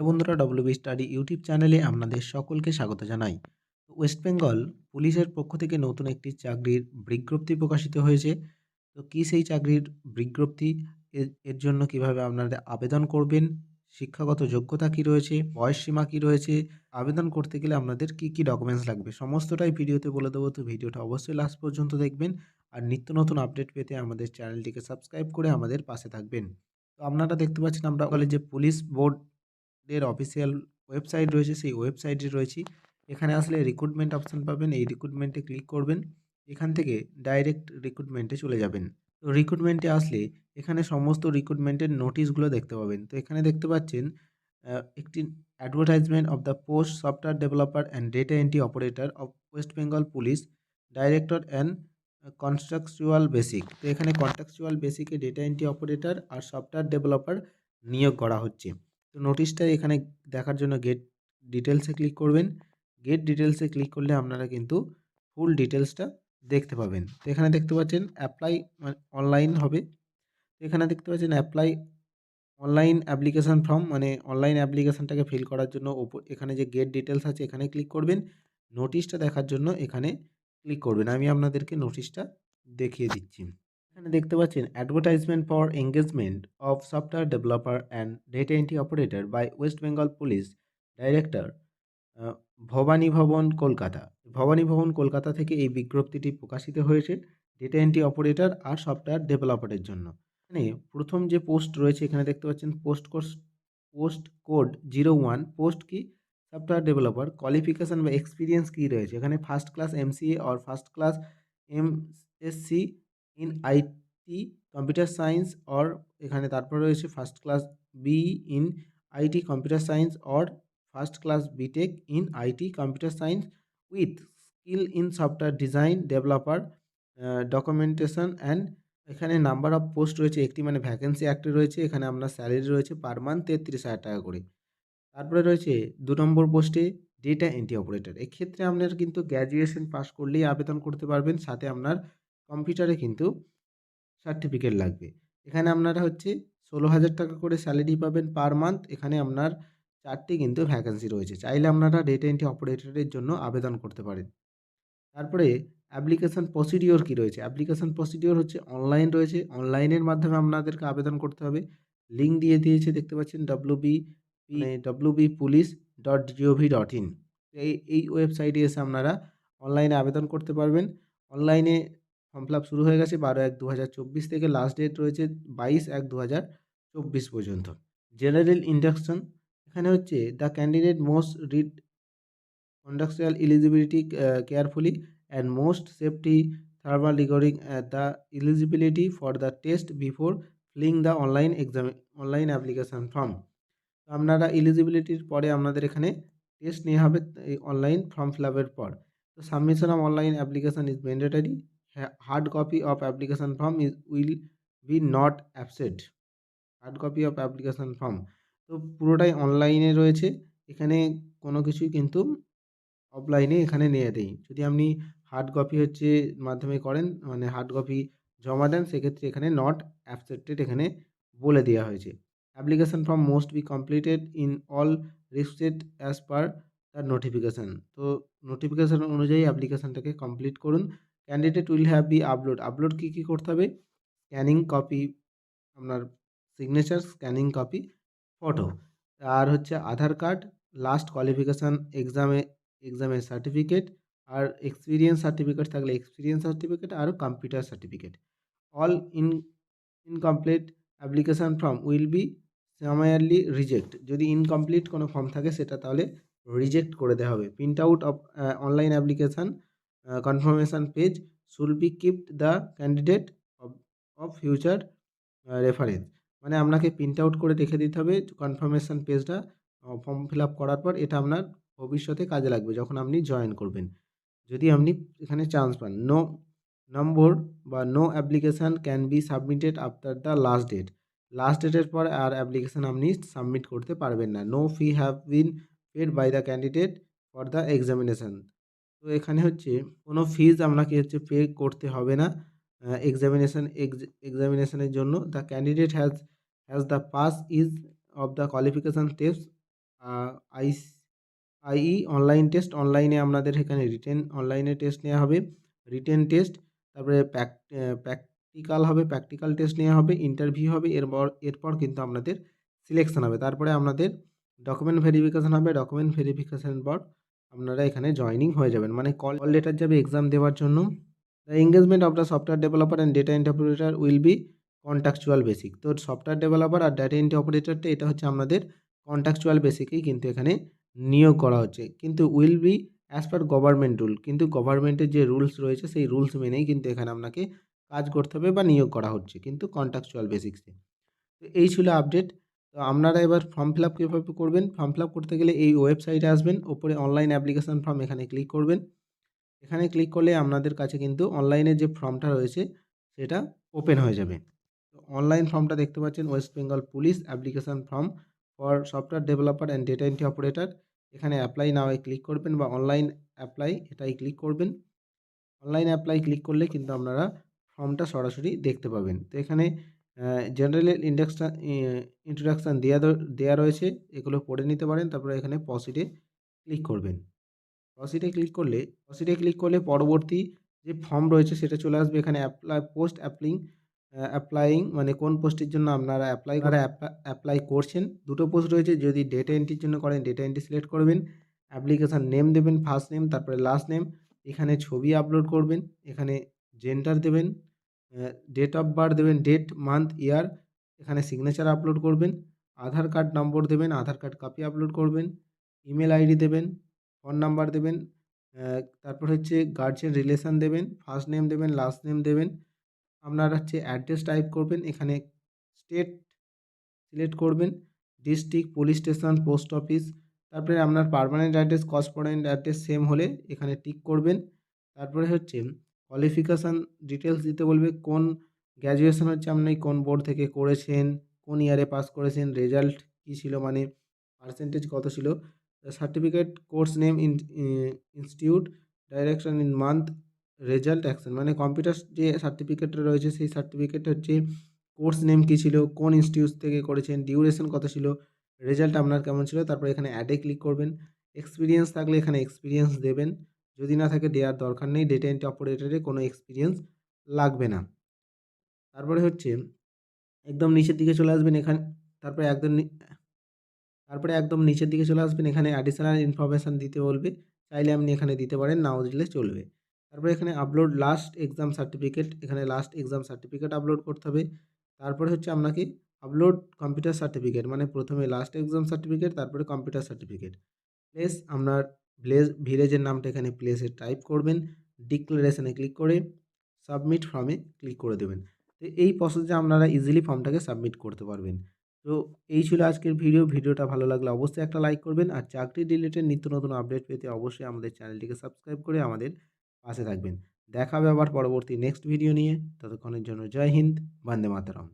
Hello বন্ধুরা, WB study YouTube চ্যানেলে আপনাদের সকলকে স্বাগত জানাই। ওয়েস্ট বেঙ্গল পুলিশের পক্ষ থেকে নতুন একটি চাকরির বিজ্ঞপ্তি প্রকাশিত হয়েছে। তো কী সেই চাকরির বিজ্ঞপ্তি, এর জন্য কিভাবে আপনারা আবেদন করবেন, শিক্ষাগত যোগ্যতা কী রয়েছে, বয়সসীমা কী রয়েছে, আবেদন করতে গেলে আপনাদের কী কী ডকুমেন্টস লাগবে, সমস্তটাই ভিডিওতে বলে দেবো। তো ভিডিওটা অবশ্যই লাস্ট পর্যন্ত দেখবেন। আর নিত্য নতুন আপডেট পেতে আমাদের চ্যানেলটিকে সাবস্ক্রাইব করে আমাদের পাশে থাকবেন। তো আপনারা দেখতে পাচ্ছেন আমরা যে পুলিশ বোর্ড এর অফিসিয়াল ওয়েবসাইট রয়েছে, সেই ওয়েবসাইটে রয়েছি। এখানে আসলে রিক্রুটমেন্ট অপশন পাবেন, এই রিক্রুটমেন্টে ক্লিক করবেন। এখান থেকে ডাইরেক্ট রিক্রুটমেন্টে চলে যাবেন। তো রিক্রুটমেন্টে আসলে এখানে সমস্ত রিক্রুটমেন্টের নোটিশগুলো দেখতে পাবেন। তো এখানে দেখতে পাচ্ছেন একটি advertisement of the post software developer and data entry operator of West Bengal police director and contractual basic. তো এখানে কন্ট্রাকচুয়াল বেসিকে ডেটা এন্ট্রি অপারেটর আর সফটওয়্যার ডেভেলপার নিয়োগ করা হচ্ছে। তো নোটিশটা এখানে দেখার জন্য গেট ডিটেলসে ক্লিক করবেন। গেট ডিটেলসে ক্লিক করলে আপনারা কিন্তু ফুল ডিটেলসটা দেখতে পাবেন। তো এখানে দেখতে পাচ্ছেন অ্যাপ্লাই অনলাইন হবে। তো এখানে দেখতে পাচ্ছেন অ্যাপ্লাই অনলাইন অ্যাপ্লিকেশন ফর্ম, মানে অনলাইন অ্যাপ্লিকেশনটাকে ফিল করার জন্য এখানে যে গেট ডিটেলস আছে এখানে ক্লিক করবেন। নোটিশটা দেখার জন্য এখানে ক্লিক করবেন। আমি আপনাদেরকে নোটিশটা দেখিয়ে দিচ্ছি। এখানে দেখতে পাচ্ছেন advertisement for engagement of software developer and data entry operator by West Bengal police director, Bhabani Bhavan, Kolkata. Bhabani Bhavan, Kolkata থেকে এই বিজ্ঞপ্তিটি প্রকাশিত হয়েছে ডেটা এন্ট্রি অপারেটর আর সফটওয়্যার ডেভেলপারের জন্য। এখানে প্রথম যে পোস্ট রয়েছে এখানে দেখতে পাচ্ছেন পোস্ট কোড 01, পোস্ট কি সফটওয়্যার ডেভেলপার, কোয়ালিফিকেশন বা এক্সপিরিয়েন্স কী রয়েছে এখানে first class MCA or first class MSc in IT computer science or, এখানে তারপর রয়েছে first class be in IT computer science or first class BTech in IT computer science with skill in software design developer, documentation and, এখানে number of post রয়েছে একটি, মানে vacancy একটি রয়েছে। এখানে আপনার স্যালারি রয়েছে পার মান্থ 33,000 টাকা করে। তারপরে রয়েছে ২ নম্বর পোস্টে ডেটা এন্ট্রি অপারেটর। এক্ষেত্রে আপনার কিন্তু গ্র্যাজুয়েশন পাস করলেই আবেদন করতে পারবেন। সাথে আপনার কম্পিউটারে কিন্তু সার্টিফিকেট লাগবে। এখানে আপনারা হচ্ছে ১৬,০০০ টাকা করে স্যালারি পাবেন পার মান্থ। এখানে আপনার ৪টি কিন্তু ভ্যাকেন্সি রয়েছে। চাইলে আপনারা ডেটা এন্ট্রি অপারেটরের জন্য আবেদন করতে পারেন। তারপরে অ্যাপ্লিকেশন প্রসিডিওর কী রয়েছে? অ্যাপ্লিকেশন প্রসিডিওর হচ্ছে অনলাইন রয়েছে। অনলাইনের মাধ্যমে আপনাদেরকে আবেদন করতে হবে। লিঙ্ক দিয়ে দিয়েছে দেখতে পাচ্ছেন www.police.gov.in। এই ওয়েবসাইটে এসে আপনারা অনলাইনে আবেদন করতে পারবেন। অনলাইনে ফর্ম ফিল আপ শুরু হয়ে গেছে ১২/১/২০২৪ থেকে, লাস্ট ডেট রয়েছে ২২/১/২০২৪ পর্যন্ত। জেনারেল ইন্ডাকশন, এখানে হচ্ছে the candidate most read contextual eligibility carefully and most safety thermal regarding the eligibility for the test before filling the online application form। আপনারা এলিজিবিলিটির পরে আপনাদের এখানে টেস্ট নেওয়া হবে এই অনলাইন ফর্ম ফিল আপের পর। তো submission of online application is mandatory. Hard copy of application form will B not absent. Hard copy of application form, তো পুরোটাই অনলাইনে রয়েছে। এখানে কোনো কিছুই কিন্তু অফলাইনে এখানে নেওয়া নেই। যদি আপনি হার্ড কপি হচ্ছে মাধ্যমে করেন, মানে হার্ড কপি জমা দেন, সেক্ষেত্রে এখানে নট অ্যাকসেপ্টেড এখানে বলে দেওয়া হয়েছে। Application form must be completed in all restricted as per the notification. তো নোটিফিকেশন অনুযায়ী অ্যাপ্লিকেশনটাকে কমপ্লিট করুন। Candidate will have be upload কী করতে হবে? স্ক্যানিং কপি, আপনার সিগনেচার, স্ক্যানিং কপি, ফটো, আর হচ্ছে আধার কার্ড, লাস্ট কোয়ালিফিকেশান এক্সামের সার্টিফিকেট, আর এক্সপিরিয়েন্স সার্টিফিকেট থাকলে এক্সপিরিয়েন্স সার্টিফিকেট, আর computer certificate. All incomplete application form will be summarily reject. যদি ইনকমপ্লিট কোনো ফর্ম থাকে সেটা তাহলে রিজেক্ট করে দেওয়া হবে। Print out of online application confirmation page should be kept the candidate of future reference. মানে আপনাকে প্রিন্ট আউট করে রেখে দিতে হবে কনফার্মেশন পেজটা ফর্ম ফিল আপ করার পর। এটা আপনার ভবিষ্যতে কাজে লাগবে যখন আপনি জয়েন করবেন, যদি আপনি এখানে চান্স পান। নো নম্বর বা no application can be submitted after the last date. Last ডেটের পর আর অ্যাপ্লিকেশান আপনি সাবমিট করতে পারবেন না। No fee have been paid by the candidate for the examination. তো এখানে হচ্ছে কোনো ফিজ আপনাকে হচ্ছে পে করতে হবে না এক্সামিনেশনের জন্য। The candidate has the pass is of the qualification test আইস আইই অনলাইন টেস্ট, অনলাইনে আপনাদের এখানে অনলাইনে টেস্ট নেওয়া হবে, রিটেন টেস্ট, তারপরে প্র্যাকটিক্যাল হবে, প্র্যাকটিক্যাল টেস্ট নেওয়া হবে, ইন্টারভিউ হবে, এরপর কিন্তু আপনাদের সিলেকশন হবে। তারপরে আপনাদের ডকুমেন্ট ভেরিফিকেশন হবে, ডকুমেন্ট ভেরিফিকেশনের পর আপনারা এখানে জয়েনিং হয়ে যাবেন, মানে কল লেটার যাবে এক্সাম দেওয়ার জন্য। The engagement of the software developer and data entry operator will be contractual basic. তো সফটওয়্যার ডেভেলপার আর ডেটা এন্ট্রি অপারেটরটা এটা হচ্ছে আমাদের কন্ট্রাকচুয়াল বেসিকেই কিন্তু এখানে নিয়োগ করা হচ্ছে, কিন্তু will be as per government rule, কিন্তু গভর্নমেন্টের যে রুলস রয়েছে সেই রুলস মেনেই কিন্তু এখানে আপনাকে কাজ করতে হবে বা নিয়োগ করা হচ্ছে, কিন্তু কন্ট্রাকচুয়াল বেসিক্সে। তো এই ছিল আপডেট। তো আপনারা এবার ফর্ম ফিল আপ কীভাবে করবেন? ফর্ম ফিল আপ করতে গেলে এই ওয়েবসাইটে আসবেন, ওপরে অনলাইন অ্যাপ্লিকেশন ফর্ম এখানে ক্লিক করবেন। এখানে ক্লিক করলে আপনাদের কাছে কিন্তু অনলাইনে যে ফর্মটা রয়েছে সেটা ওপেন হয়ে যাবে। তো অনলাইন ফর্মটা দেখতে পাচ্ছেন, West Bengal police application form for software developer and data entry operator. এখানে অ্যাপ্লাই নাও ক্লিক করবেন বা অনলাইন অ্যাপ্লাই এটাই ক্লিক করবেন। অনলাইন অ্যাপ্লাই ক্লিক করলে কিন্তু আপনারা ফর্মটা সরাসরি দেখতে পাবেন। তো এখানে জেনারেল ইন্ট্রোডাকশান দেয়া রয়েছে, এগুলো পড়ে নিতে পারেন। তারপরে এখানে প্রসিডে ক্লিক করবেন। প্রসিডে ক্লিক করলে পরবর্তী যে ফর্ম রয়েছে সেটা চলে আসবে। এখানে অ্যাপ্লাইং মানে কোন পোস্টের জন্য আপনারা অ্যাপ্লাই করছেন। ২ টো পোস্ট রয়েছে, যদি ডেটা এন্ট্রির জন্য করেন ডেটা এন্ট্রি সিলেক্ট করবেন, অ্যাপ্লিকেশন নেম দেবেন, ফার্স্ট নেম তারপরে লাস্ট নেম, এখানে ছবি আপলোড করবেন, এখানে জেন্ডার দেবেন, ডেট অফ বার্থ দেবেন, ডেট, মান্থ, ইয়ার, এখানে সিগনেচার আপলোড করবেন, আধার কার্ড নম্বর দেবেন, আধার কার্ড কপি আপলোড করবেন, ইমেল আইডি দেবেন, ফোন নাম্বার দেবেন, তারপর হচ্ছে গার্জিয়ান রিলেশন দেবেন, ফার্স্ট নেম দেবেন, লাস্ট নেম দেবেন। আপনার হচ্ছে অ্যাড্রেস টাইপ করবেন, এখানে স্টেট সিলেক্ট করবেন, district, police station, post office, তারপরে আপনার permanent address, correspondent address same হলে এখানে টিক করবেন। তারপরে হচ্ছে কোয়ালিফিকেশান ডিটেলস দিতে বলবে, কোন গ্র্যাজুয়েশন হচ্ছে আপনি কোন বোর্ড থেকে করেছেন, কোন ইয়ারে পাস করেছেন, রেজাল্ট কী ছিল মানে পার্সেন্টেজ কত ছিল, certificate, course name, institute, direction in month, result, action, মানে কম্পিউটার যে সার্টিফিকেটটা রয়েছে সেই সার্টিফিকেট হচ্ছে কোর্স নেম কী ছিল, কোন ইনস্টিটিউট থেকে করেছেন, ডিউরেশন কত ছিল, রেজাল্ট আপনার কেমন ছিল। তারপরে এখানে অ্যাডে ক্লিক করবেন। এক্সপিরিয়েন্স থাকলে এখানে এক্সপিরিয়েন্স দেবেন, যদি না থাকে দেওয়ার দরকার নেই, ডেটা এন্ট্রি অপারেটরে কোনো এক্সপিরিয়েন্স লাগবে না। তারপরে হচ্ছে একদম নিচের দিকে চলে আসবেন, তারপরে একদম নিচের দিকে চলে আসবেন, এখানে অ্যাডিশনাল ইনফরমেশান দিতে বলবে, চাইলে আপনি এখানে দিতে পারেন, নাও দিলে চলবে। তারপরে এখানে আপলোড লাস্ট এক্সাম সার্টিফিকেট, এখানে লাস্ট এক্সাম সার্টিফিকেট আপলোড করতে হবে। তারপরে হচ্ছে আপনাকে আপলোড কম্পিউটার সার্টিফিকেট, মানে প্রথমে লাস্ট এক্সাম সার্টিফিকেট তারপরে কম্পিউটার সার্টিফিকেট। প্লেস আপনার ভিলেজের নামটা এখানে প্লেসে টাইপ করবেন, ডিক্লারেশনে ক্লিক করে সাবমিট ফর্মে ক্লিক করে দেবেন। তো এই প্রসেসে আপনারা ইজিলি ফর্মটাকে সাবমিট করতে পারবেন। তো এই ছিল আজকের ভিডিওটা ভালো লাগলে অবশ্যই একটা লাইক করবেন, আর চাকরি রিলেটেড নিত্য নতুন আপডেট পেতে অবশ্যই আমাদের চ্যানেলটিকে সাবস্ক্রাইব করে আমাদের পাশে থাকবেন। দেখা হবে আবার পরবর্তী নেক্সট ভিডিও নিয়ে, ততক্ষণের জন্য জয় হিন্দ, বন্দে মাতরম।